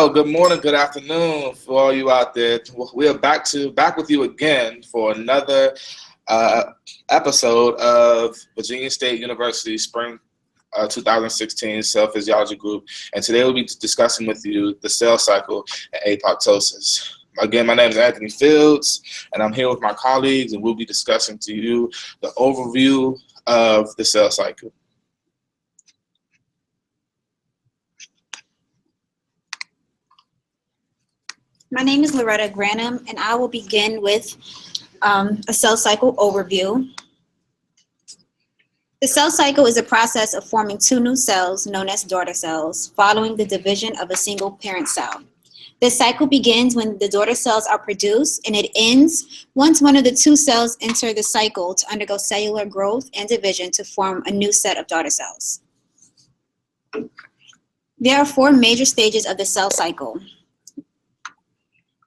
Well, good morning, good afternoon for all you out there. We are back with you again for another uh, episode of Virginia State University Spring 2016 Cell Physiology Group, and today we'll be discussing with you the cell cycle and apoptosis. Again, my name is Anthony Fields, and I'm here with my colleagues, and we'll be discussing to you the overview of the cell cycle. My name is Loretta Granum, and I will begin with a cell cycle overview. The cell cycle is a process of forming two new cells known as daughter cells, following the division of a single parent cell. This cycle begins when the daughter cells are produced, and it ends once one of the two cells enter the cycle to undergo cellular growth and division to form a new set of daughter cells. There are four major stages of the cell cycle.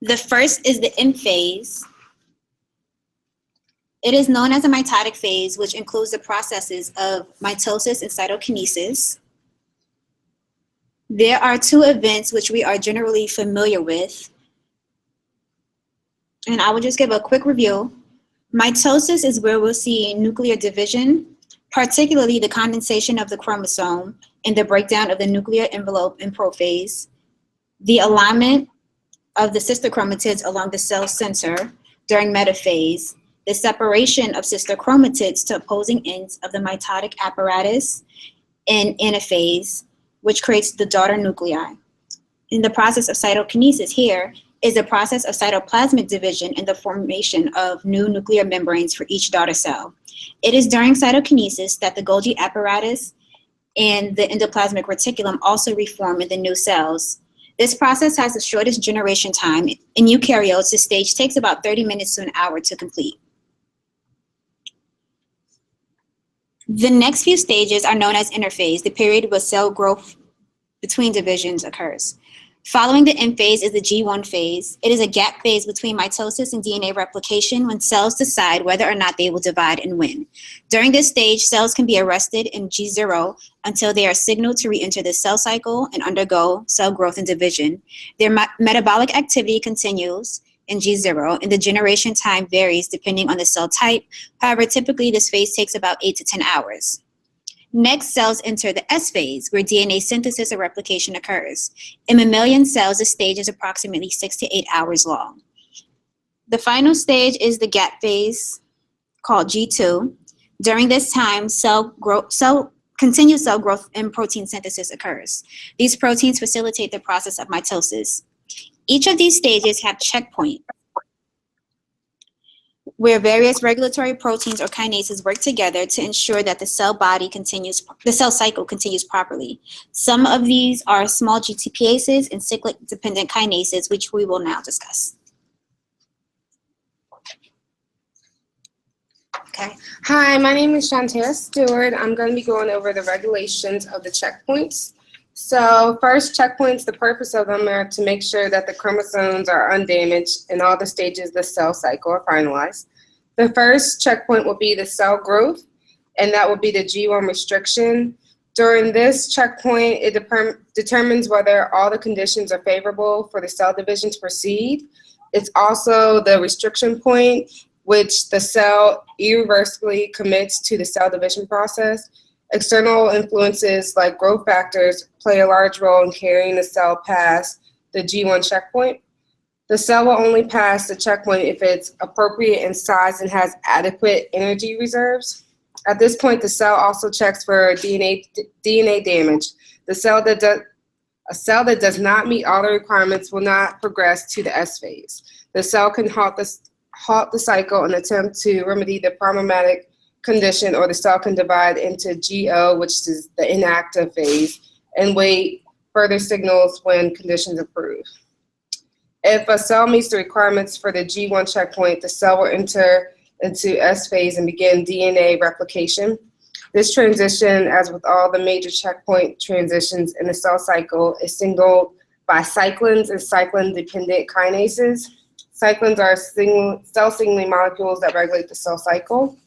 The first is the M phase. It is known as a mitotic phase, which includes the processes of mitosis and cytokinesis. There are two events which we are generally familiar with, and I will just give a quick review. Mitosis is where we'll see nuclear division, particularly the condensation of the chromosome and the breakdown of the nuclear envelope in prophase, the alignment of the sister chromatids along the cell center during metaphase, the separation of sister chromatids to opposing ends of the mitotic apparatus in anaphase, which creates the daughter nuclei. In the process of cytokinesis here is the process of cytoplasmic division and the formation of new nuclear membranes for each daughter cell. It is during cytokinesis that the Golgi apparatus and the endoplasmic reticulum also reform in the new cells. This process has the shortest generation time. In eukaryotes, this stage takes about 30 minutes to an hour to complete. The next few stages are known as interphase, the period where cell growth between divisions occurs. Following the M phase is the G1 phase. It is a gap phase between mitosis and DNA replication when cells decide whether or not they will divide and when. During this stage, cells can be arrested in G0 until they are signaled to re-enter the cell cycle and undergo cell growth and division. Their metabolic activity continues in G0, and the generation time varies depending on the cell type. However, typically this phase takes about 8 to 10 hours. Next, cells enter the S phase, where DNA synthesis or replication occurs. In mammalian cells, this stage is approximately 6 to 8 hours long. The final stage is the gap phase, called G2. During this time, continued cell growth and protein synthesis occurs. These proteins facilitate the process of mitosis. Each of these stages have checkpoints, where various regulatory proteins or kinases work together to ensure that the cell cycle continues properly. Some of these are small GTPases and cyclic-dependent kinases, which we will now discuss. Okay. Hi, my name is Shantae Stewart. I'm going to be going over the regulations of the checkpoints. So first, checkpoints, the purpose of them are to make sure that the chromosomes are undamaged and all the stages of the cell cycle are finalized. The first checkpoint will be the cell growth, and that will be the G1 restriction. During this checkpoint, it determines whether all the conditions are favorable for the cell division to proceed. It's also the restriction point, which the cell irreversibly commits to the cell division process. External influences like growth factors play a large role in carrying the cell past the G1 checkpoint. The cell will only pass the checkpoint if it's appropriate in size and has adequate energy reserves. At this point, the cell also checks for DNA damage. A cell that does not meet all the requirements will not progress to the S phase. The cell can halt the cycle and attempt to remedy the problematic condition, or the cell can divide into GO, which is the inactive phase, and wait further signals when conditions improve. If a cell meets the requirements for the G1 checkpoint, the cell will enter into S phase and begin DNA replication. This transition, as with all the major checkpoint transitions in the cell cycle, is signaled by cyclins and cyclin-dependent kinases. Cyclins are cell signaling molecules that regulate the cell cycle.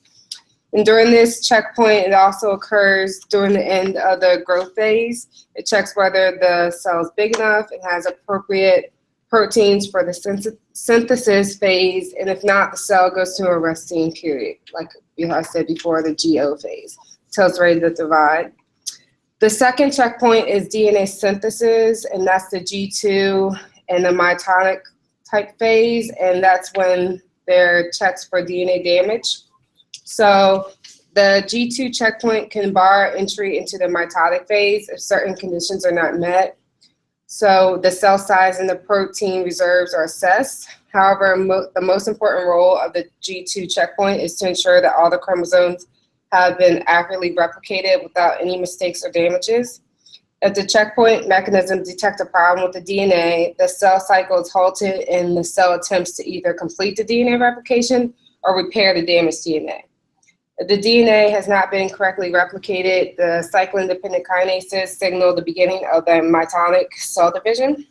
And during this checkpoint, it also occurs during the end of the growth phase. It checks whether the cell is big enough, it has appropriate proteins for the synthesis phase, and if not, the cell goes to a resting period, like I said before, the GO phase, till it's ready to divide. The second checkpoint is DNA synthesis, and that's the G2 and the mitotic type phase, and that's when there are checks for DNA damage. So the G2 checkpoint can bar entry into the mitotic phase if certain conditions are not met. So the cell size and the protein reserves are assessed. However, the most important role of the G2 checkpoint is to ensure that all the chromosomes have been accurately replicated without any mistakes or damages. If the checkpoint mechanism detects a problem with the DNA, the cell cycle is halted and the cell attempts to either complete the DNA replication or repair the damaged DNA. If the DNA has not been correctly replicated, the cyclin-dependent kinases signal the beginning of the mitotic cell division.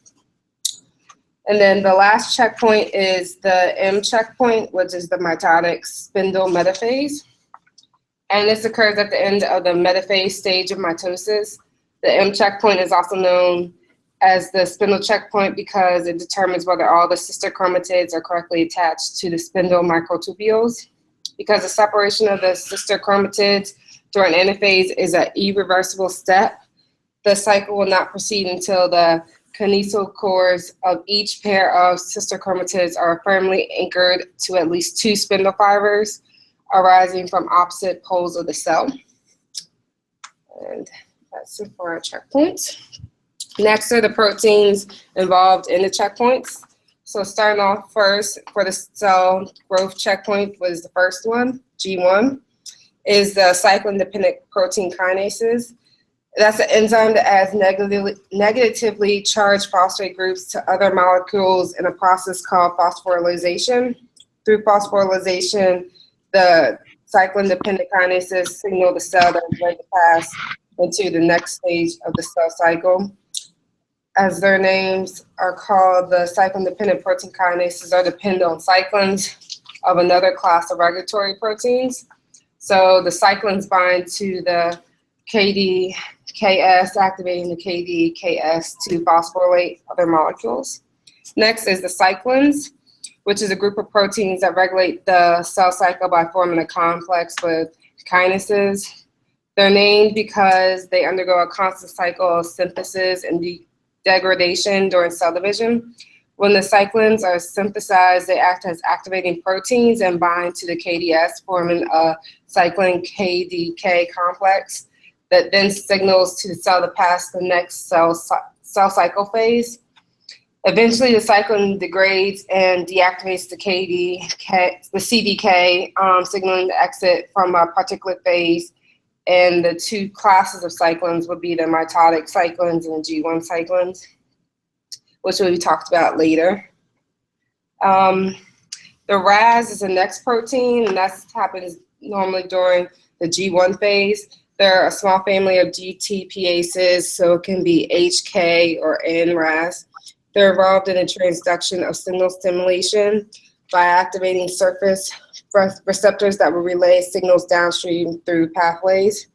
And then the last checkpoint is the M checkpoint, which is the mitotic spindle metaphase. And this occurs at the end of the metaphase stage of mitosis. The M checkpoint is also known as the spindle checkpoint because it determines whether all the sister chromatids are correctly attached to the spindle microtubules. Because the separation of the sister chromatids during anaphase is an irreversible step, the cycle will not proceed until the kinesyl cores of each pair of sister chromatids are firmly anchored to at least 2 spindle fibers arising from opposite poles of the cell. And that's it for our checkpoints. Next are the proteins involved in the checkpoints. So starting off first, for the cell growth checkpoint was the first one, G1, is the cyclin-dependent protein kinases. That's an enzyme that adds negatively charged phosphate groups to other molecules in a process called phosphorylation. Through phosphorylation, the cyclin-dependent kinases signal the cell that is ready to pass into the next stage of the cell cycle. As their names are called, the cyclin-dependent protein kinases are dependent on cyclins of another class of regulatory proteins. So the cyclins bind to the KDKS, activating the KDKS to phosphorylate other molecules. Next is the cyclins, which is a group of proteins that regulate the cell cycle by forming a complex with kinases. They're named because they undergo a constant cycle of synthesis and degradation during cell division. When the cyclins are synthesized, they act as activating proteins and bind to the KDS, forming a cyclin KDK complex that then signals to the cell to pass the next cell cycle phase. Eventually, the cyclin degrades and deactivates the CDK, signaling the exit from a particulate phase. And the 2 classes of cyclins would be the mitotic cyclins and the G1 cyclins, which will be talked about later. The RAS is the next protein, and that happens normally during the G1 phase. They're a small family of GTPases, so it can be HK or NRAS. They're involved in the transduction of signal stimulation by activating surface receptors that will relay signals downstream through pathways.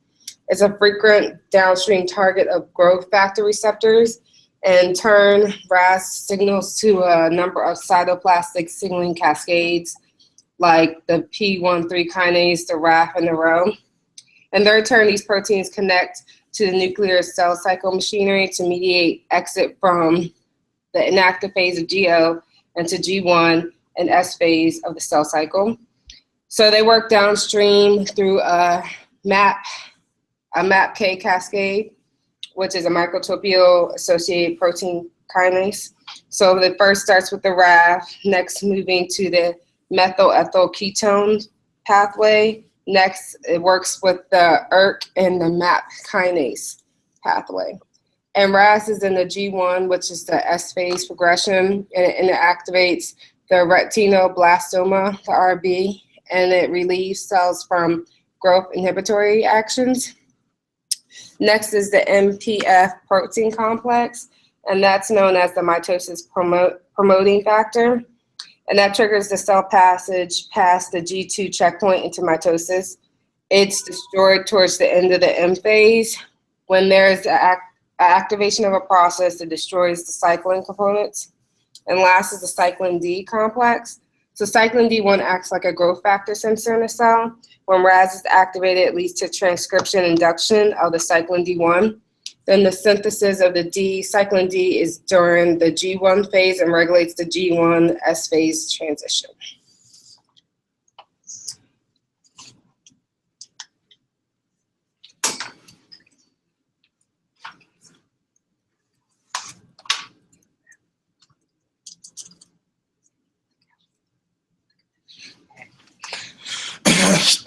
It's a frequent downstream target of growth factor receptors. In turn, RAS signals to a number of cytoplasmic signaling cascades like the P13 kinase, the RAF, and the Rho. In their turn, these proteins connect to the nuclear cell cycle machinery to mediate exit from the inactive phase of GO into G1 and S phase of the cell cycle. So they work downstream through a MAPK cascade, which is a microtubule-associated protein kinase. So it first starts with the RAF, next moving to the methyl ethyl ketone pathway. Next, it works with the ERK and the MAP kinase pathway. And RAS is in the G1, which is the S phase progression, and it activates the retinoblastoma, the RB, and it relieves cells from growth inhibitory actions. Next is the MPF protein complex, and that's known as the mitosis promoting factor. And that triggers the cell passage past the G2 checkpoint into mitosis. It's destroyed towards the end of the M phase. When there's activation of a process, it destroys the cyclin components. And last is the cyclin D complex. So cyclin D1 acts like a growth factor sensor in the cell. When RAS is activated, it leads to transcription induction of the cyclin D1. Then the synthesis of the cyclin D is during the G1 phase and regulates the G1 S phase transition.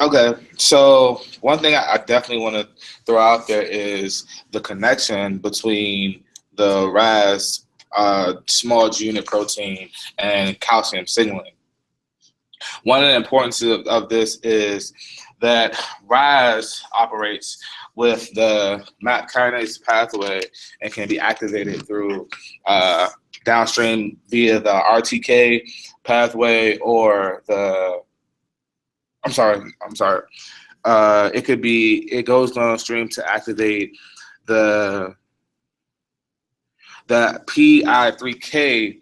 Okay, so one thing I definitely want to throw out there is the connection between the RAS small G unit protein and calcium signaling. One of the importance of this is that RAS operates with the MAP kinase pathway and can be activated through downstream via the RTK pathway or the it goes downstream to activate the PI3K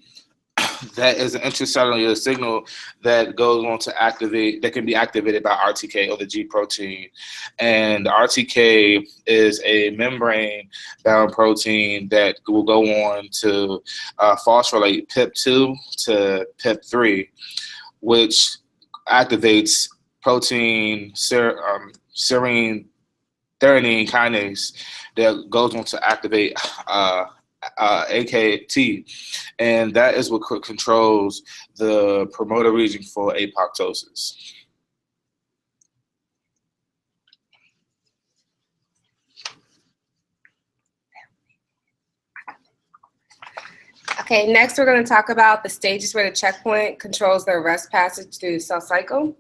that is an intracellular signal that goes on to activate, that can be activated by RTK or the G protein. And the RTK is a membrane-bound protein that will go on to phosphorylate PIP2 to PIP3, which activates protein serine threonine kinase that goes on to activate AKT, and that is what controls the promoter region for apoptosis. Okay, next we're going to talk about the stages where the checkpoint controls the arrest passage through the cell cycle.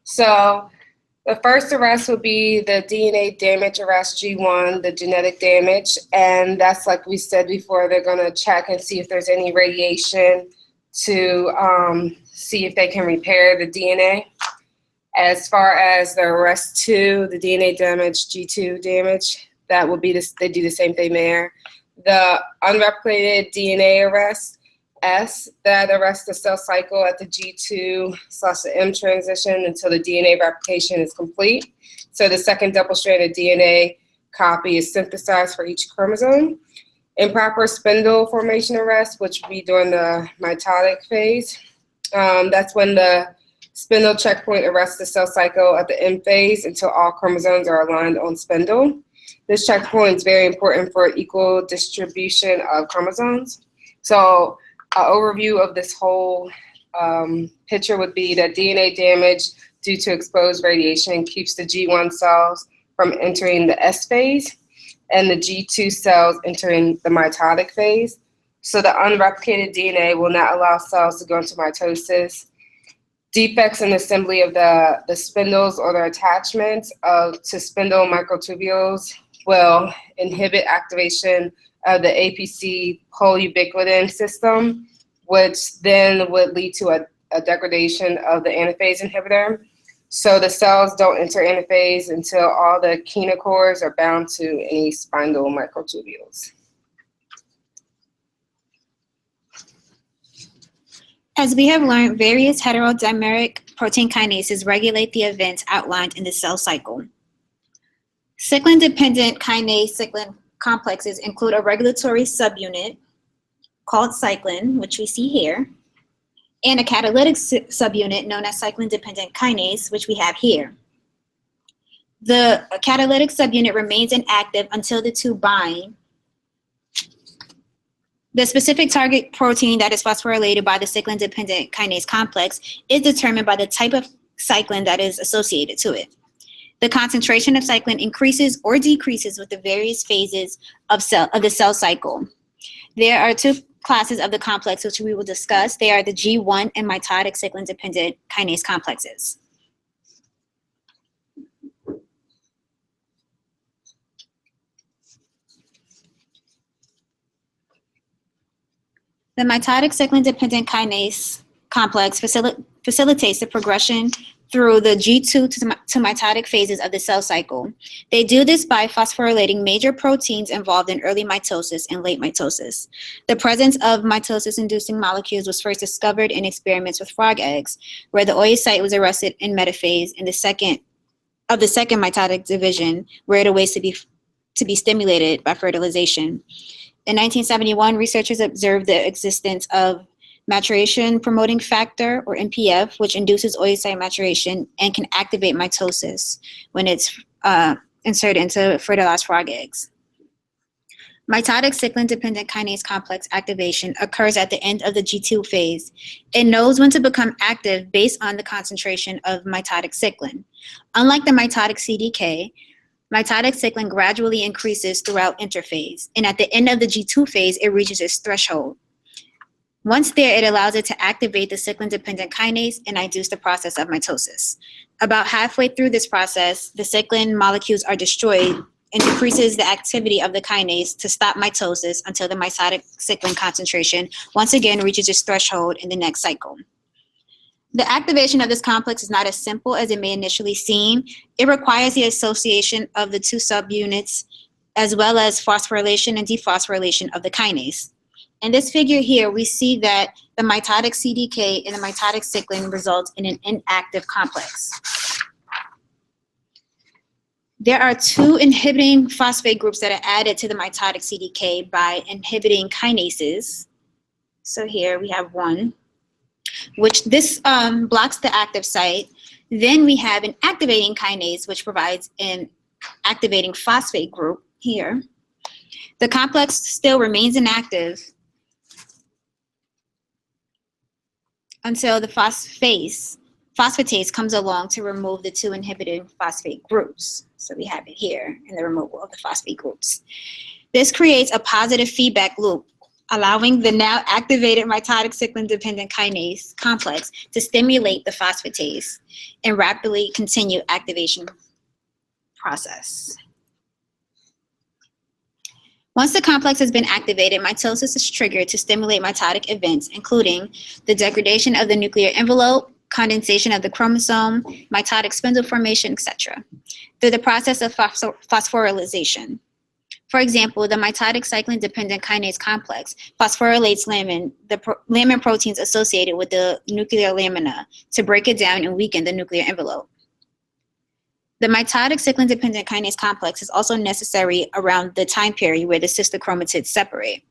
So the first arrest would be the DNA damage arrest G1, the genetic damage, and that's, like we said before, they're going to check and see if there's any radiation to see if they can repair the DNA. As far as the arrest 2, the DNA damage G2 damage, that will be this, they do the same thing there. The unreplicated DNA arrest S, that arrests the cell cycle at the G2/M transition until the DNA replication is complete. So the second double-stranded DNA copy is synthesized for each chromosome. Improper spindle formation arrest, which would be during the mitotic phase. That's when the spindle checkpoint arrests the cell cycle at the M phase until all chromosomes are aligned on spindle. This checkpoint is very important for equal distribution of chromosomes. So an overview of this whole picture would be that DNA damage due to exposed radiation keeps the G1 cells from entering the S phase and the G2 cells entering the mitotic phase. So the unreplicated DNA will not allow cells to go into mitosis. Defects in assembly of the spindles or the attachments to spindle microtubules will inhibit activation of the APC polyubiquitin system, which then would lead to a degradation of the anaphase inhibitor. So the cells don't enter anaphase until all the kinetochores are bound to any spindle microtubules. As we have learned, various heterodimeric protein kinases regulate the events outlined in the cell cycle. Cyclin-dependent kinase cyclin complexes include a regulatory subunit called cyclin, which we see here, and a catalytic subunit known as cyclin-dependent kinase, which we have here. The catalytic subunit remains inactive until the two bind. The specific target protein that is phosphorylated by the cyclin-dependent kinase complex is determined by the type of cyclin that is associated to it. The concentration of cyclin increases or decreases with the various phases of the cell cycle. There are two classes of the complex which we will discuss. They are the G1 and mitotic cyclin-dependent kinase complexes. The mitotic cyclin-dependent kinase complex facilitates the progression through the G2 to mitotic phases of the cell cycle. They do this by phosphorylating major proteins involved in early mitosis and late mitosis. The presence of mitosis-inducing molecules was first discovered in experiments with frog eggs, where the oocyte was arrested in metaphase in the second mitotic division, where it awaits to be stimulated by fertilization. In 1971, researchers observed the existence of maturation promoting factor, or MPF, which induces oocyte maturation and can activate mitosis when it's inserted into fertilized frog eggs. Mitotic cyclin-dependent kinase complex activation occurs at the end of the G2 phase. It knows when to become active based on the concentration of mitotic cyclin. Unlike the mitotic CDK, mitotic cyclin gradually increases throughout interphase, and at the end of the G2 phase, it reaches its threshold. Once there, it allows it to activate the cyclin-dependent kinase and induce the process of mitosis. About halfway through this process, the cyclin molecules are destroyed and decreases the activity of the kinase to stop mitosis until the mitotic cyclin concentration once again reaches its threshold in the next cycle. The activation of this complex is not as simple as it may initially seem. It requires the association of the two subunits as well as phosphorylation and dephosphorylation of the kinase. In this figure here, we see that the mitotic CDK and the mitotic cyclin result in an inactive complex. There are two inhibiting phosphate groups that are added to the mitotic CDK by inhibiting kinases. So here we have one, which this blocks the active site. Then we have an activating kinase, which provides an activating phosphate group here. The complex still remains inactive until the phosphatase comes along to remove the two inhibiting phosphate groups. So we have it here in the removal of the phosphate groups. This creates a positive feedback loop, allowing the now activated mitotic cyclin-dependent kinase complex to stimulate the phosphatase and rapidly continue activation process. Once the complex has been activated, mitosis is triggered to stimulate mitotic events, including the degradation of the nuclear envelope, condensation of the chromosome, mitotic spindle formation, etc., through the process of phosphorylation. For example, the mitotic cyclin-dependent kinase complex phosphorylates lamin, lamin proteins associated with the nuclear lamina, to break it down and weaken the nuclear envelope. The mitotic cyclin-dependent kinase complex is also necessary around the time period where the sister chromatids separate.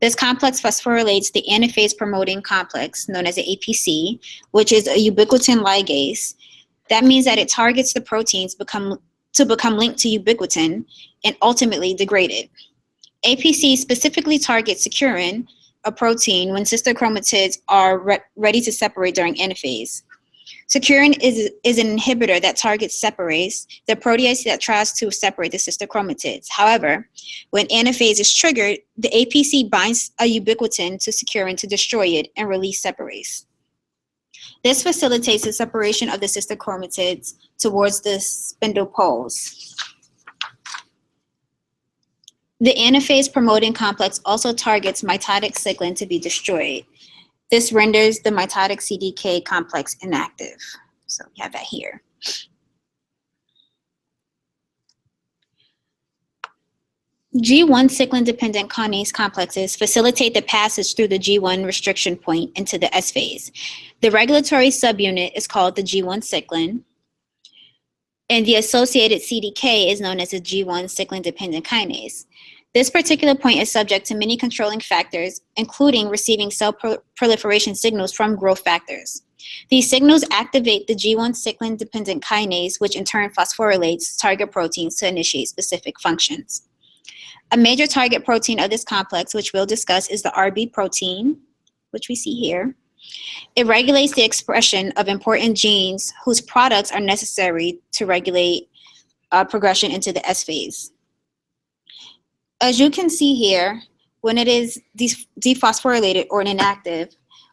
This complex phosphorylates the anaphase promoting complex, known as the APC, which is a ubiquitin ligase. That means that it targets the proteins to become linked to ubiquitin and ultimately degraded. APC specifically targets securin, a protein, when sister chromatids are ready to separate during anaphase. Securin is an inhibitor that targets separase, the protease that tries to separate the sister chromatids. However, when anaphase is triggered, the APC binds a ubiquitin to securin to destroy it and release separase. This facilitates the separation of the sister chromatids towards the spindle poles. The anaphase promoting complex also targets mitotic cyclin to be destroyed. This renders the mitotic CDK complex inactive. So we have that here. G1 cyclin-dependent kinase complexes facilitate the passage through the G1 restriction point into the S phase. The regulatory subunit is called the G1 cyclin, and the associated CDK is known as a G1 cyclin-dependent kinase. This particular point is subject to many controlling factors, including receiving cell proliferation signals from growth factors. These signals activate the G1 cyclin-dependent kinase, which in turn phosphorylates target proteins to initiate specific functions. A major target protein of this complex, which we'll discuss, is the RB protein, which we see here. It regulates the expression of important genes whose products are necessary to regulate progression into the S phase. As you can see here, when it is dephosphorylated or inactive,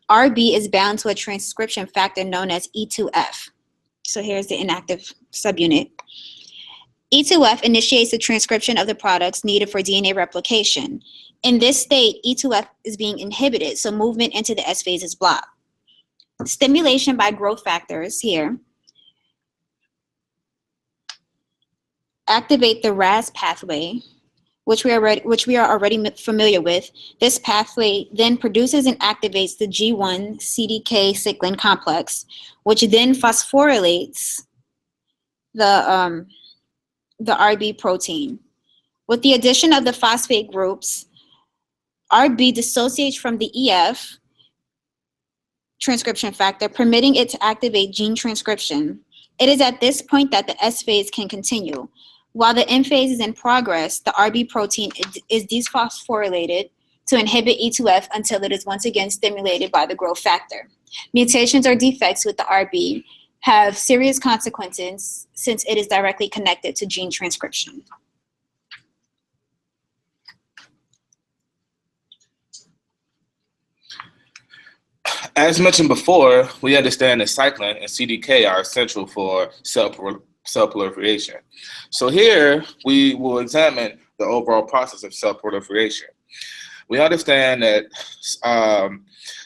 RB is bound to a transcription factor known as E2F. So here's the inactive subunit. E2F initiates the transcription of the products needed for DNA replication. In this state, E2F is being inhibited, so movement into the S phase is blocked. Stimulation by growth factors here activate the RAS pathway, which we are already familiar with. This pathway then produces and activates the G1 CDK cyclin complex, which then phosphorylates the RB protein. With the addition of the phosphate groups, RB dissociates from the EF transcription factor, permitting it to activate gene transcription. It is at this point that the S phase can continue. While the M phase is in progress, the RB protein is dephosphorylated to inhibit E2F until it is once again stimulated by the growth factor. Mutations or defects with the RB have serious consequences since it is directly connected to gene transcription. As mentioned before, we understand that cyclin and CDK are essential for cell proliferation. So here we will examine the overall process of cell proliferation. We understand that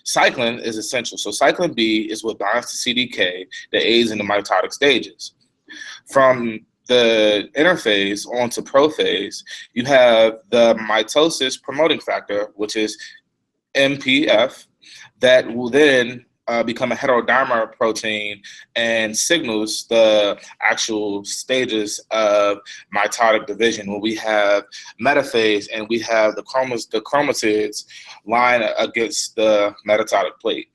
cyclin is essential. So cyclin B is what binds to CDK that aids in the mitotic stages. From the interphase on to prophase, you have the mitosis promoting factor, which is MPF, that will then become a heterodimer protein and signals the actual stages of mitotic division, where we have metaphase and we have the chromatids line against the metatic plate.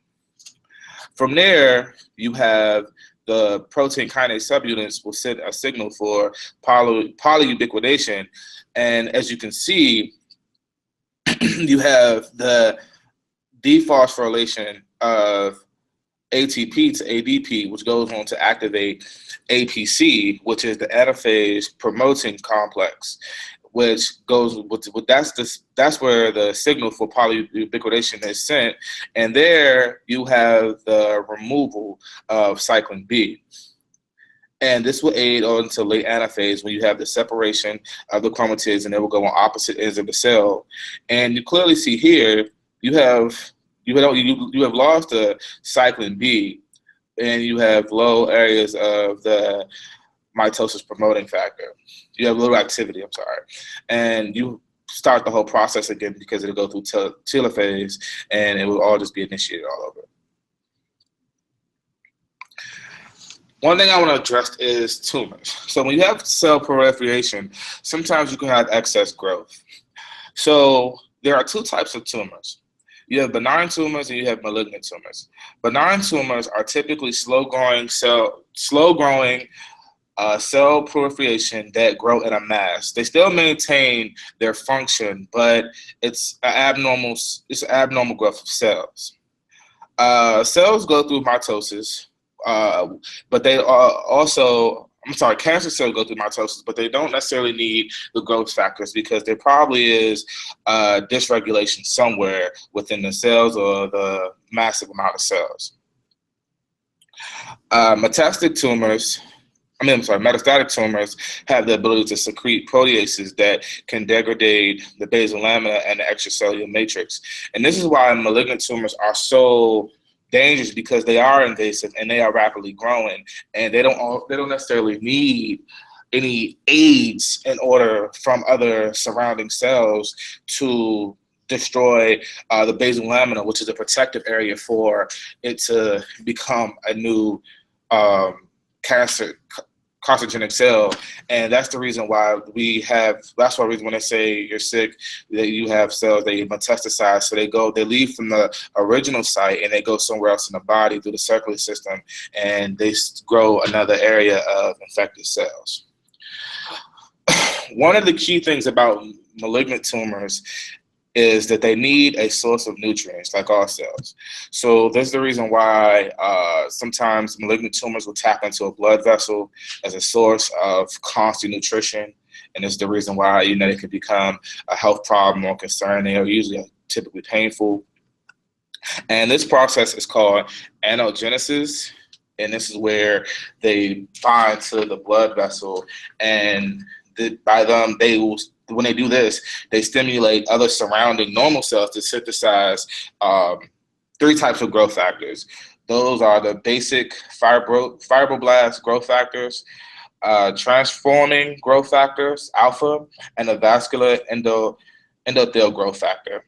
From there, you have the protein kinase subunits will send a signal for polyubiquitination, and as you can see, you have the dephosphorylation of ATP to ADP, which goes on to activate APC, which is the anaphase promoting complex, which goes with that's where the signal for polyubiquitination is sent, and there you have the removal of cyclin B. And this will aid on to late anaphase when you have the separation of the chromatids, and they will go on opposite ends of the cell. And you clearly see here you have lost the cyclin B, and you have low areas of the mitosis promoting factor. You have little activity, and you start the whole process again because it'll go through telophase, and it will all just be initiated all over. One thing I want to address is tumors. So when you have cell proliferation, sometimes you can have excess growth. So there are two types of tumors. You have benign tumors and you have malignant tumors. Benign tumors are typically slow-growing cell proliferation that grow in a mass. They still maintain their function, but it's abnormal growth of cells. Cells go through mitosis, but they are also, cancer cells go through mitosis, but they don't necessarily need the growth factors because there probably is dysregulation somewhere within the cells or the massive amount of cells. Metastatic tumors have the ability to secrete proteases that can degrade the basal lamina and the extracellular matrix. And this is why malignant tumors are so dangerous, because they are invasive and they are rapidly growing, and they don't necessarily need any aids in order from other surrounding cells to destroy the basal lamina, which is a protective area for it to become a new carcinogenic cell. And that's the reason why when they say you're sick, that you have cells, they metastasize. So they leave from the original site and they go somewhere else in the body through the circulatory system, and they grow another area of infected cells. One of the key things about malignant tumors is that they need a source of nutrients like all cells. So this is the reason why sometimes malignant tumors will tap into a blood vessel as a source of constant nutrition. And this is the reason why, it can become a health problem or concern. They are usually typically painful. And this process is called anogenesis. And this is where they bind to the blood vessel, and when they do this, they stimulate other surrounding normal cells to synthesize three types of growth factors. Those are the basic fibroblast growth factors, transforming growth factors, alpha, and the vascular endothelial growth factor.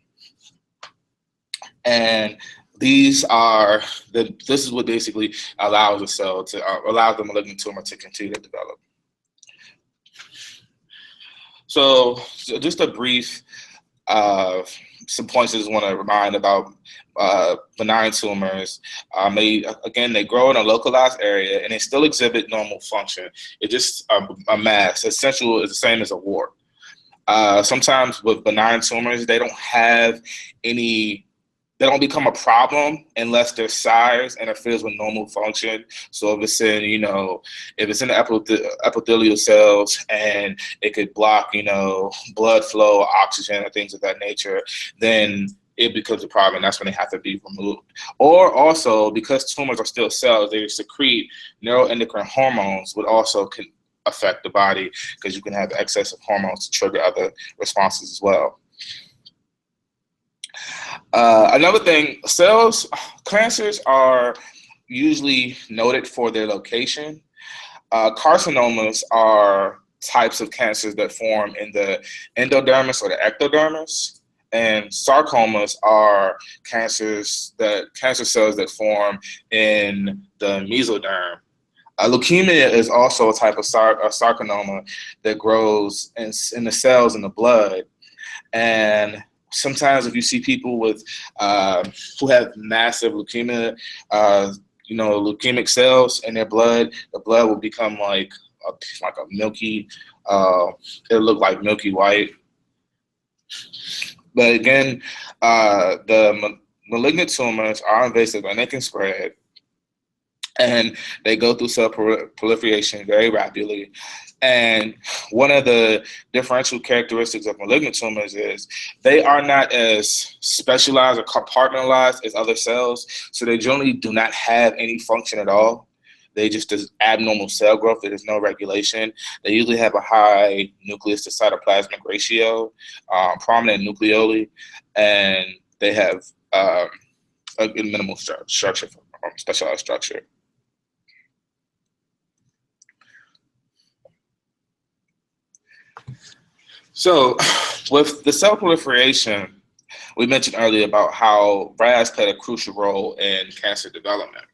And this is what basically allows the cell to allow the malignant tumor to continue to develop. So just a brief some points I just want to remind about benign tumors. They grow in a localized area and they still exhibit normal function. It's just a mass. Essential is the same as a wart. Sometimes with benign tumors, they don't become a problem unless their size interferes with normal function. So if it's in the epithelial cells and it could block, blood flow, oxygen, and things of that nature, then it becomes a problem. And that's when they have to be removed. Or also, because tumors are still cells, they secrete neuroendocrine hormones, which also can affect the body because you can have excess of hormones to trigger other responses as well. Another thing, cancers are usually noted for their location. Carcinomas are types of cancers that form in the endodermis or the ectodermis, and sarcomas are cancer cells that form in the mesoderm. Leukemia is also a type of sarconoma that grows in the cells in the blood, and sometimes if you see people with who have massive leukemia, leukemic cells in their blood, the blood will become like a milky, it'll look like milky white. But again, the malignant tumors are invasive and they can spread, and they go through cell proliferation very rapidly. And one of the differential characteristics of malignant tumors is they are not as specialized or compartmentalized as other cells, so they generally do not have any function at all. They just abnormal cell growth. There's no regulation. They usually have a high nucleus to cytoplasmic ratio, prominent nucleoli, and they have a minimal structure, specialized structure. So with the cell proliferation, we mentioned earlier about how RAS played a crucial role in cancer development.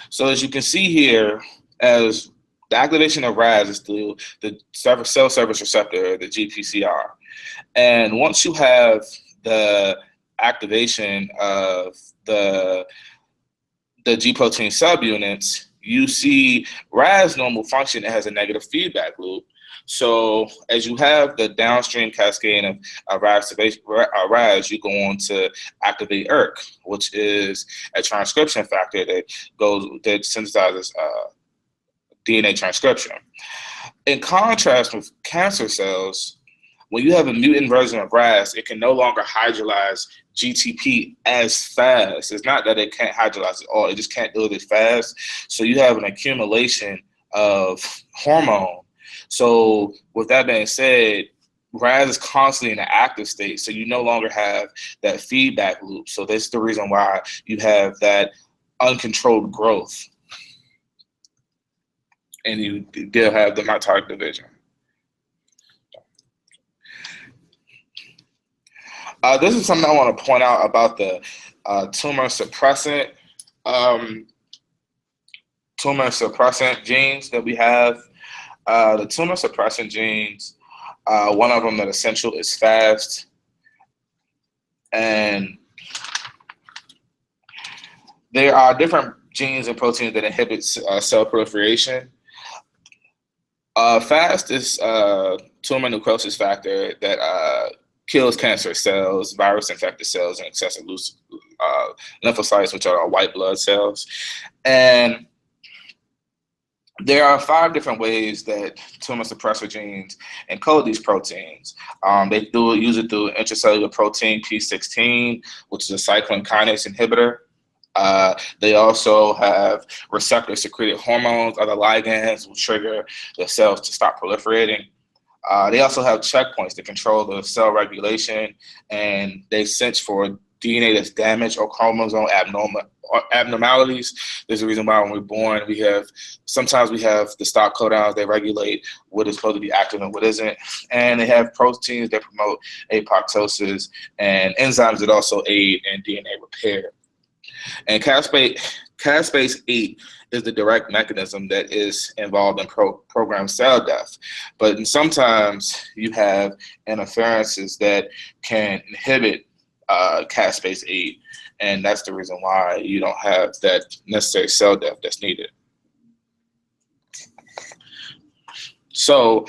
So as you can see here, as the activation of RAS is through the cell surface receptor, the GPCR. And once you have the activation of the G protein subunits, you see RAS normal function has a negative feedback loop. So as you have the downstream cascade of RAS, you go on to activate ERK, which is a transcription factor that synthesizes DNA transcription. In contrast with cancer cells, when you have a mutant version of RAS, it can no longer hydrolyze GTP as fast. It's not that it can't hydrolyze at all, it just can't do it as fast. So you have an accumulation of hormone. So with that being said, RAS is constantly in an active state, so you no longer have that feedback loop. So that's the reason why you have that uncontrolled growth, and you still have the mitotic division. This is something I want to point out about the tumor suppressant genes that we have. The tumor suppressant genes, one of them that essential is FAST, and there are different genes and proteins that inhibit cell proliferation. FAST is tumor necrosis factor that kills cancer cells, virus-infected cells, and excessive lymphocytes, which are white blood cells. And there are 5 different ways that tumor suppressor genes encode these proteins. They use it through intracellular protein P16, which is a cyclin kinase inhibitor. They also have receptor-secreted hormones, other ligands will trigger the cells to stop proliferating. They also have checkpoints to control the cell regulation, and they sense for DNA that's damaged or chromosome abnormalities. There's a reason why when we're born, sometimes we have the stop codons that regulate what is supposed to be active and what isn't. And they have proteins that promote apoptosis and enzymes that also aid in DNA repair. And caspase 8 is the direct mechanism that is involved in programmed cell death. But sometimes you have interferences that can inhibit caspase 8, and that's the reason why you don't have that necessary cell death that's needed. So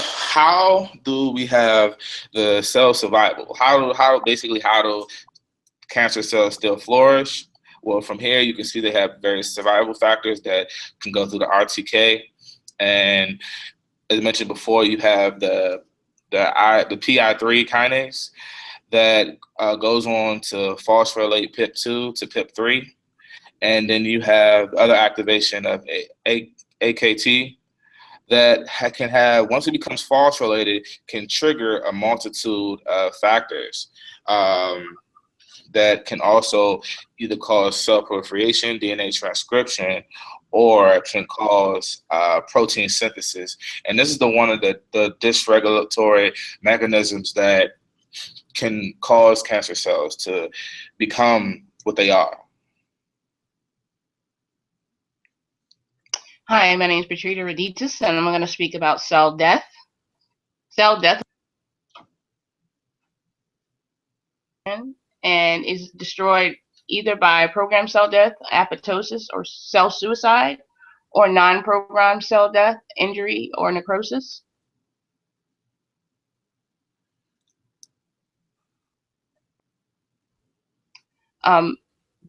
how do we have the cell survival? How do cancer cells still flourish? Well, from here, you can see they have various survival factors that can go through the RTK. And as I mentioned before, you have the PI3 kinase that goes on to phosphorylate PIP2 to PIP3. And then you have other activation of AKT that can have, once it becomes phosphorylated, can trigger a multitude of factors. That can also either cause cell proliferation, DNA transcription, or can cause protein synthesis. And this is one of the dysregulatory mechanisms that can cause cancer cells to become what they are. Hi, my name is Patricia Raditis, and I'm going to speak about cell death. Cell death and is destroyed either by programmed cell death, apoptosis, or cell suicide, or non-programmed cell death, injury, or necrosis.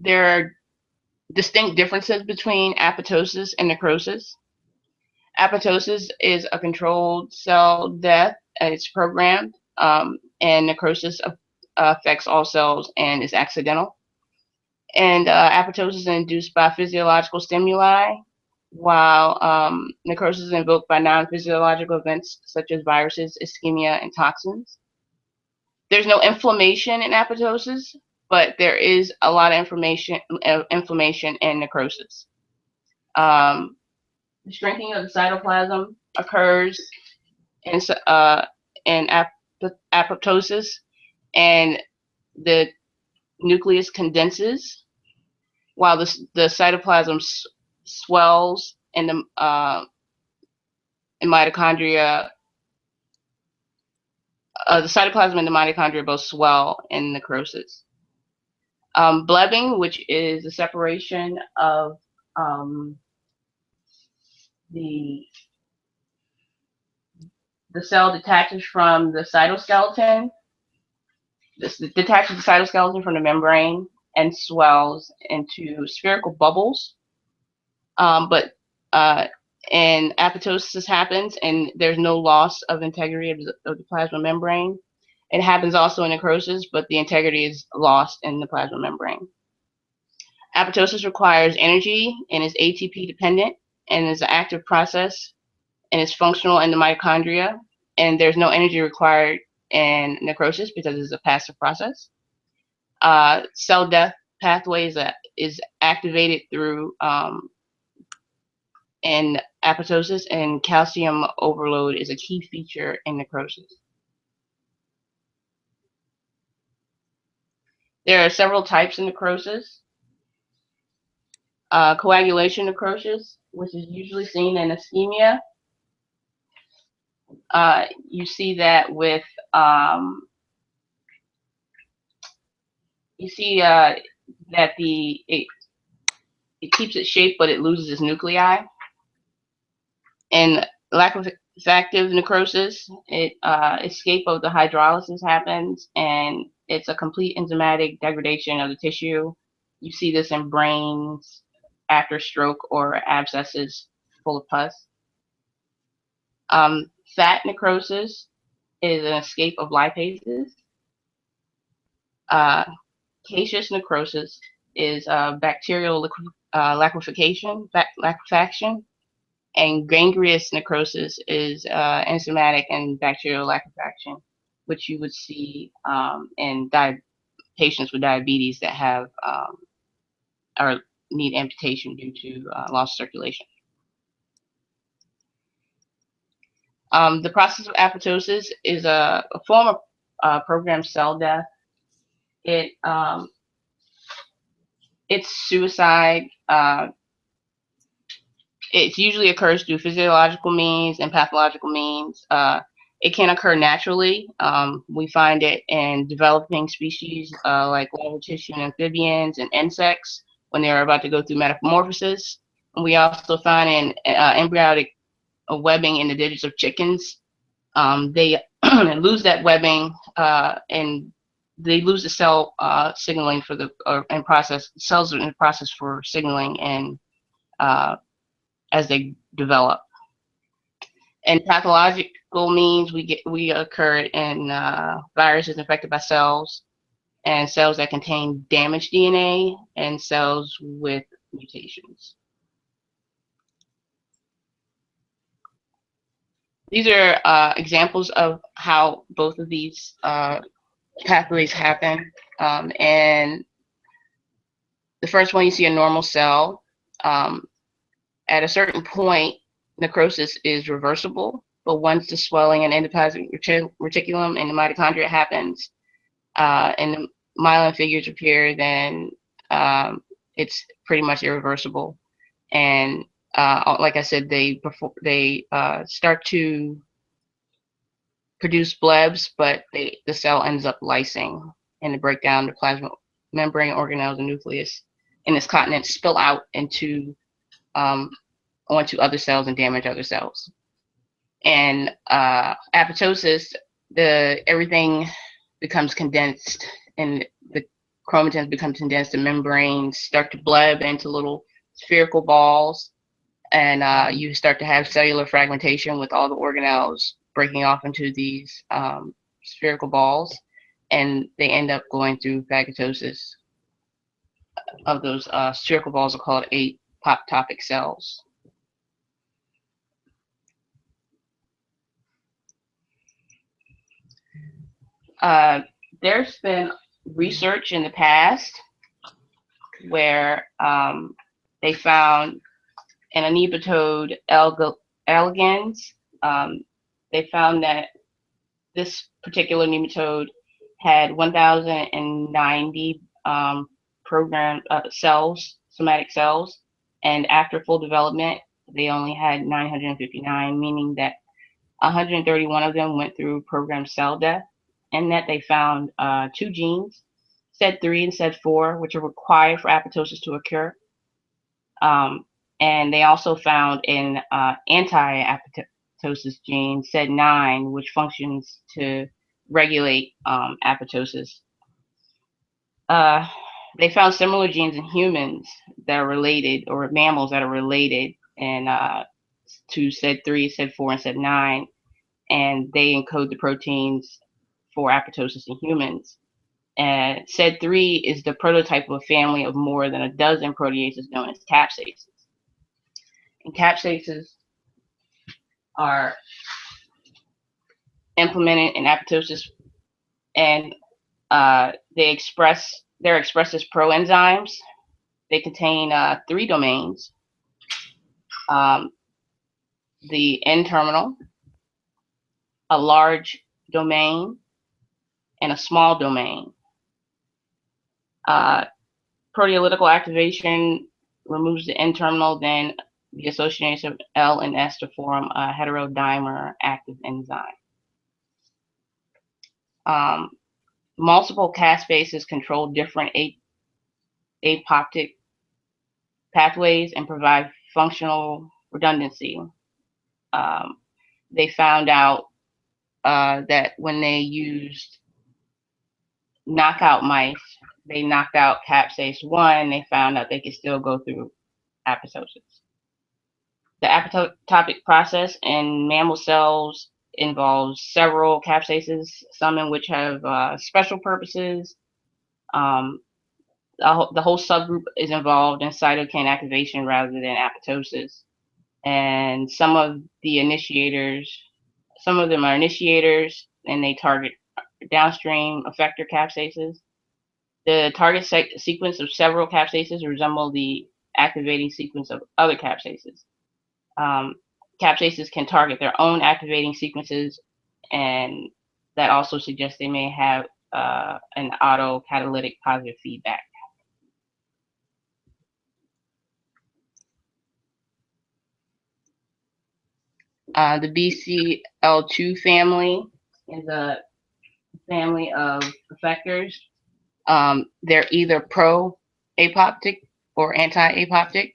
There are distinct differences between apoptosis and necrosis. Apoptosis is a controlled cell death, and it's programmed, and necrosis affects all cells and is accidental. And apoptosis is induced by physiological stimuli, while necrosis is invoked by non-physiological events such as viruses, ischemia, and toxins. There's no inflammation in apoptosis, but there is a lot of inflammation in necrosis. The shrinking of the cytoplasm occurs in apoptosis, and the nucleus condenses while the cytoplasm swells and the mitochondria. The cytoplasm and the mitochondria both swell in necrosis. Blebbing, which is the separation of the cell detaches from the cytoskeleton. This detaches the cytoskeleton from the membrane and swells into spherical bubbles. But and apoptosis happens, and there's no loss of integrity of the plasma membrane. It happens also in necrosis, but the integrity is lost in the plasma membrane. Apoptosis requires energy and is ATP dependent and is an active process and is functional in the mitochondria, and there's no energy required in necrosis because it's a passive process. Cell death pathway is activated through in apoptosis, and calcium overload is a key feature in necrosis. There are several types of necrosis. Coagulation necrosis, which is usually seen in ischemia. You see that with that it keeps its shape, but it loses its nuclei. And lactose-active necrosis, escape of the hydrolysis happens, and it's a complete enzymatic degradation of the tissue. You see this in brains after stroke or abscesses full of pus. Fat necrosis is an escape of lipases. Caseous necrosis is bacterial liquefaction, and gangrenous necrosis is enzymatic and bacterial liquefaction, which you would see in patients with diabetes that have or need amputation due to loss of circulation. The process of apoptosis is a form of programmed cell death. It's suicide. It usually occurs through physiological means and pathological means. It can occur naturally. We find it in developing species like larval tissue and amphibians and insects when they're about to go through metamorphosis. And we also find in embryonic webbing in the digits of chickens. They lose that webbing and they lose the cell signaling for the and process cells are in the process for signaling and as they develop. And pathological means we occur in viruses infected by cells and cells that contain damaged DNA and cells with mutations. These are examples of how both of these pathways happen. And the first one, you see a normal cell. At a certain point, necrosis is reversible, but once the swelling and endoplasmic reticulum and the mitochondria happens, and the myelin figures appear, then it's pretty much irreversible. And like I said, they start to produce blebs, but the cell ends up lysing, and the breakdown, the plasma membrane organelles and nucleus in this continent spill out into onto other cells and damage other cells. And apoptosis, everything becomes condensed, and the chromatins become condensed, the membranes start to bleb into little spherical balls, and you start to have cellular fragmentation with all the organelles breaking off into these spherical balls, and they end up going through phagocytosis of those spherical balls are called apoptotic cells. There's been research in the past where they found in a nematode elegans, they found that this particular nematode had 1,090 programmed cells, somatic cells, and after full development, they only had 959, meaning that 131 of them went through programmed cell death, and that they found two genes, SED3 and SED4, which are required for apoptosis to occur. And they also found an anti-apoptosis gene, SED9, which functions to regulate apoptosis. They found similar genes in humans that are related, or mammals that are related, and to SED3, SED4, and SED9, and they encode the proteins for apoptosis in humans. And SED3 is the prototype of a family of more than a dozen proteases known as capsases. And capsases are implemented in apoptosis, and they're expressed as proenzymes. They contain 3 domains: the N-terminal, a large domain, and a small domain. Proteolytical activation removes the N-terminal, then the association of L and S to form a heterodimer active enzyme. Multiple caspases control different apoptic pathways and provide functional redundancy. They found out that when they used knockout mice, they knocked out capsase 1, they found out they could still go through apoptosis. The apoptotic process in mammal cells involves several capsases, some in which have special purposes. The whole subgroup is involved in cytokine activation rather than apoptosis. And some of them are initiators, and they target downstream effector capsases. The target sequence of several capsaces resemble the activating sequence of other capsaces. Capsaces can target their own activating sequences, and that also suggests they may have an autocatalytic positive feedback. The BCL2 family is a family of effectors. They're either pro-apoptic or anti-apoptic,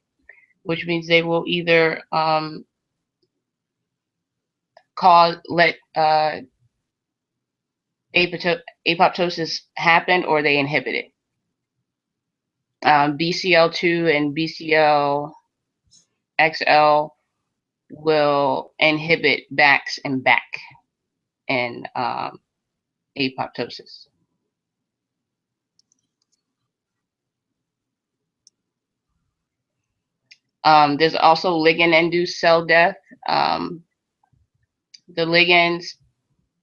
which means they will either let apoptosis happen or they inhibit it. BCL2 and BCLXL will inhibit BAX and BAC in apoptosis. There's also ligand-induced cell death. The ligands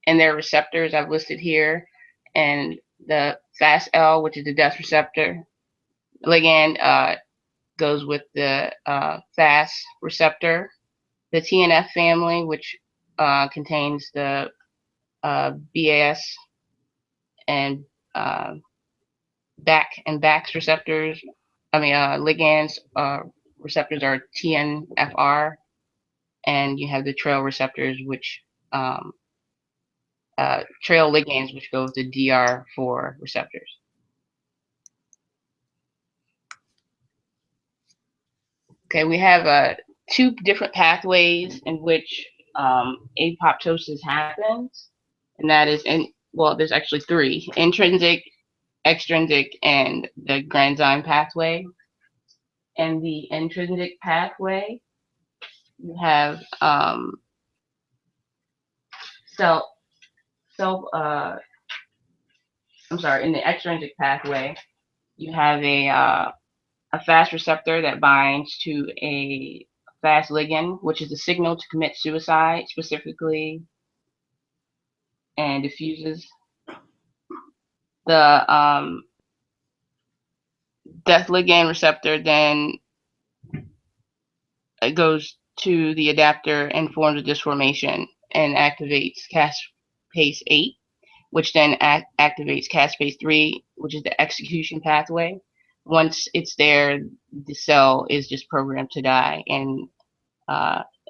and their receptors I've listed here, and the FASL, which is the death receptor ligand, goes with the FAS receptor. The TNF family, which contains the BAS and BAC and BAX receptors. Ligands receptors are TNFR, and you have the trail receptors, which trail ligands, which go with the DR4 receptors. Okay, we have two different pathways in which apoptosis happens, and that is there's actually three: intrinsic, extrinsic, and the granzyme pathway. And the intrinsic pathway, you have in the extrinsic pathway, you have a FAS receptor that binds to a FAS ligand, which is a signal to commit suicide specifically, and diffuses. The death ligand receptor then goes to the adapter and forms a disformation and activates caspase 8, which then activates caspase 3, which is the execution pathway. Once it's there, the cell is just programmed to die, and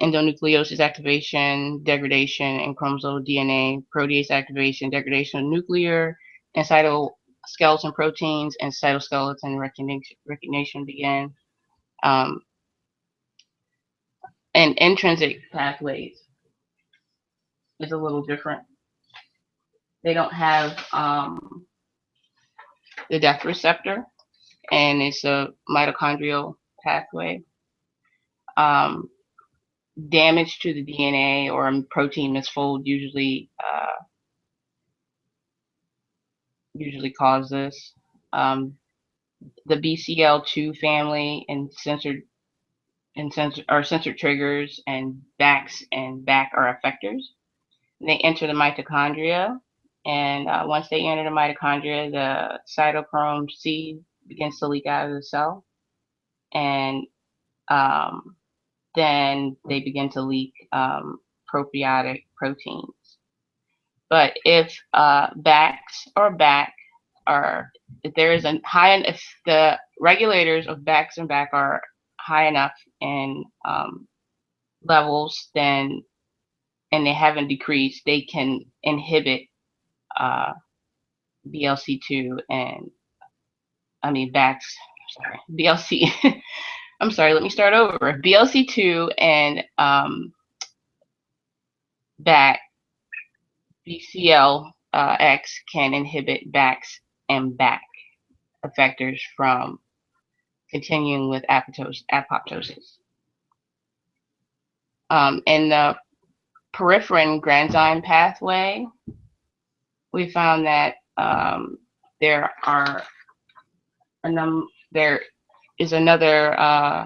endonucleosis activation, degradation, and chromosomal DNA, protease activation, degradation of nuclear and cytoskeleton proteins, and cytoskeleton recognition begin. And intrinsic pathways is a little different. They don't have the death receptor, and it's a mitochondrial pathway. Damage to the DNA or a protein misfold usually cause this. The BCL2 family and sensor triggers, and BAX and BAC are effectors. They enter the mitochondria, and once they enter the mitochondria, the cytochrome C begins to leak out of the cell, and then they begin to leak prokaryotic proteins. But if BAX or BAC if the regulators of BAX and BAC are high enough in levels, and they haven't decreased, they can inhibit BLC2 and BAX. Sorry, BLC. I'm sorry. Let me start over. BLC2 and BAC, BCLX can inhibit BAX and BAC effectors from continuing with apoptosis. In the peripherin granzyme pathway, we found that there is another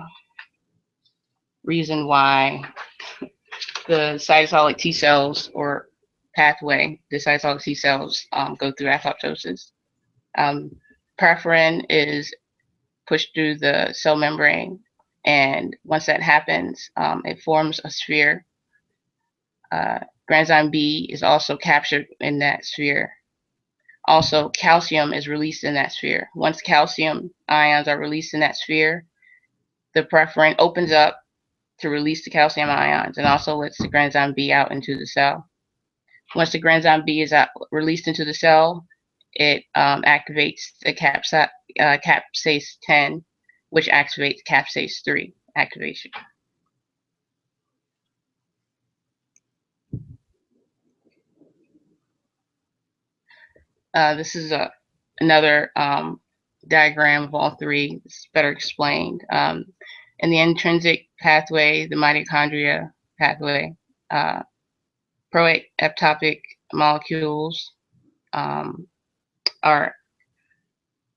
reason why the cytosolic T cells or pathway, the cytosolic T cells go through apoptosis. Preferin is pushed through the cell membrane, and once that happens, it forms a sphere. Granzyme B is also captured in that sphere. Also, calcium is released in that sphere. Once calcium ions are released in that sphere, the preferin opens up to release the calcium ions and also lets the granzyme B out into the cell. Once the granzyme B is released into the cell, it activates the capsase 10, which activates capsase 3 activation. This is another diagram of all three. It's better explained. In the intrinsic pathway, the mitochondria pathway, proapoptotic molecules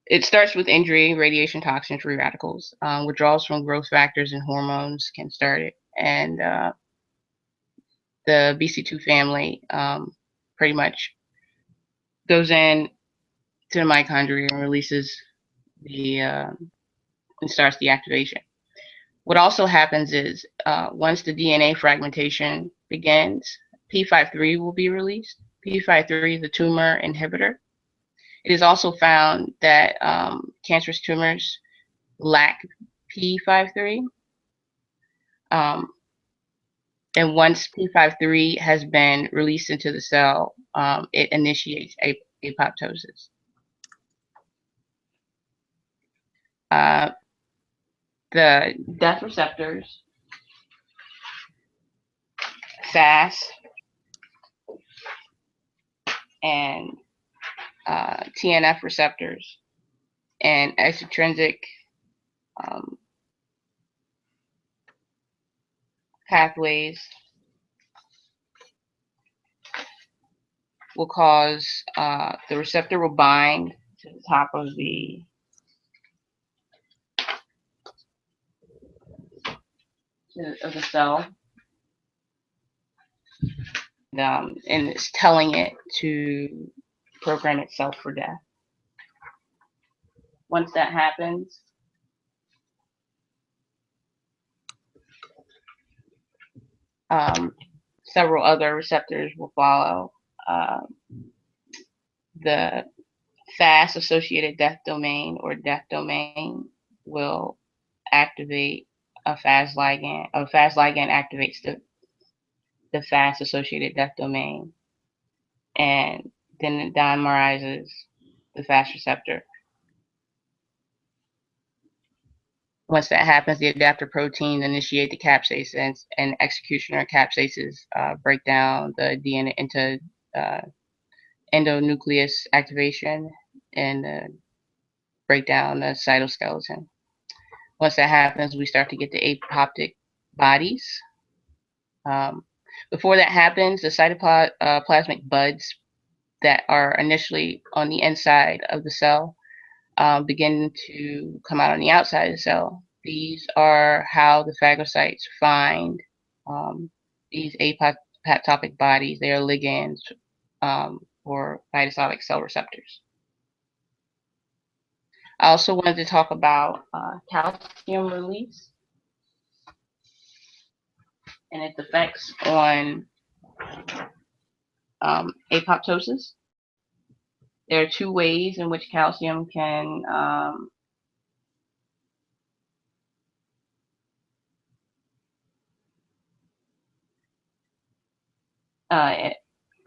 it starts with injury, radiation, toxins, free radicals. Withdrawals from growth factors and hormones can start it. And the BC2 family pretty much goes in to the mitochondria and releases and starts the activation. What also happens is once the DNA fragmentation begins, P53 will be released. P53 is a tumor inhibitor. It is also found that cancerous tumors lack P53. And once P53 has been released into the cell, it initiates apoptosis. The death receptors, FAS and TNF receptors, and extrinsic pathways will cause the receptor will bind to the top of the cell, and it's telling it to program itself for death. Once that happens, several other receptors will follow. The FAS associated death domain or death domain will activate a FAS ligand. A FAS ligand activates the FAS associated death domain, and then it dimerizes the FAS receptor. Once that happens, the adaptor proteins initiate the capsase, and executioner capsases break down the DNA into endonuclease activation and break down the cytoskeleton. Once that happens, we start to get the apoptic bodies. Before that happens, the cytoplasmic buds that are initially on the inside of the cell begin to come out on the outside of the cell. These are how the phagocytes find these apoptotic bodies. They are ligands for cytosolic cell receptors. I also wanted to talk about calcium release and its effects on apoptosis. There are two ways in which calcium can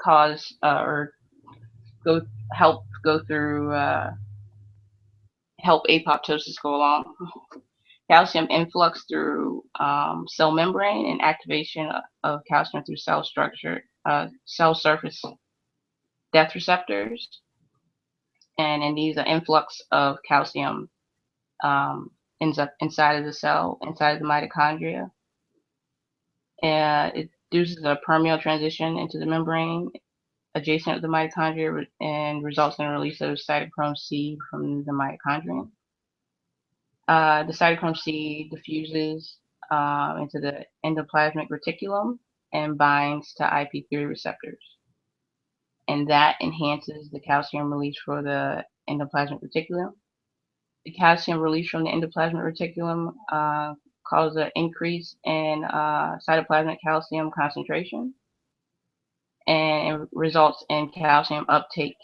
cause or help apoptosis go along. Calcium influx through cell membrane and activation of calcium through cell surface death receptors. And in these, the influx of calcium ends up inside of the cell, inside of the mitochondria. It induces a permeable transition into the membrane adjacent to the mitochondria and results in a release of cytochrome C from the mitochondrion. The cytochrome C diffuses into the endoplasmic reticulum and binds to IP3 receptors. And that enhances the calcium release for the endoplasmic reticulum. The calcium released from the endoplasmic reticulum causes an increase in cytoplasmic calcium concentration, and it results in calcium uptake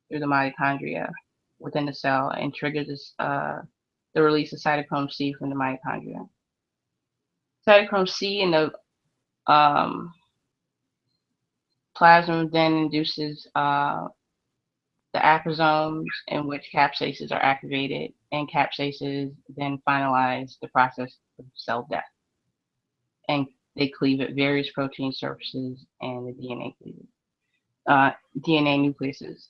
through the mitochondria within the cell and triggers the release of cytochrome C from the mitochondria. Cytochrome C in the plasma then induces the aposomes in which capsaces are activated, and capsaces then finalize the process of cell death. And they cleave at various protein surfaces and the DNA nucleuses.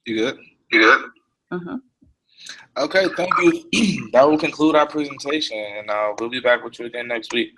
You good? Mm-hmm. Okay, thank you. That will conclude our presentation, and we'll be back with you again next week.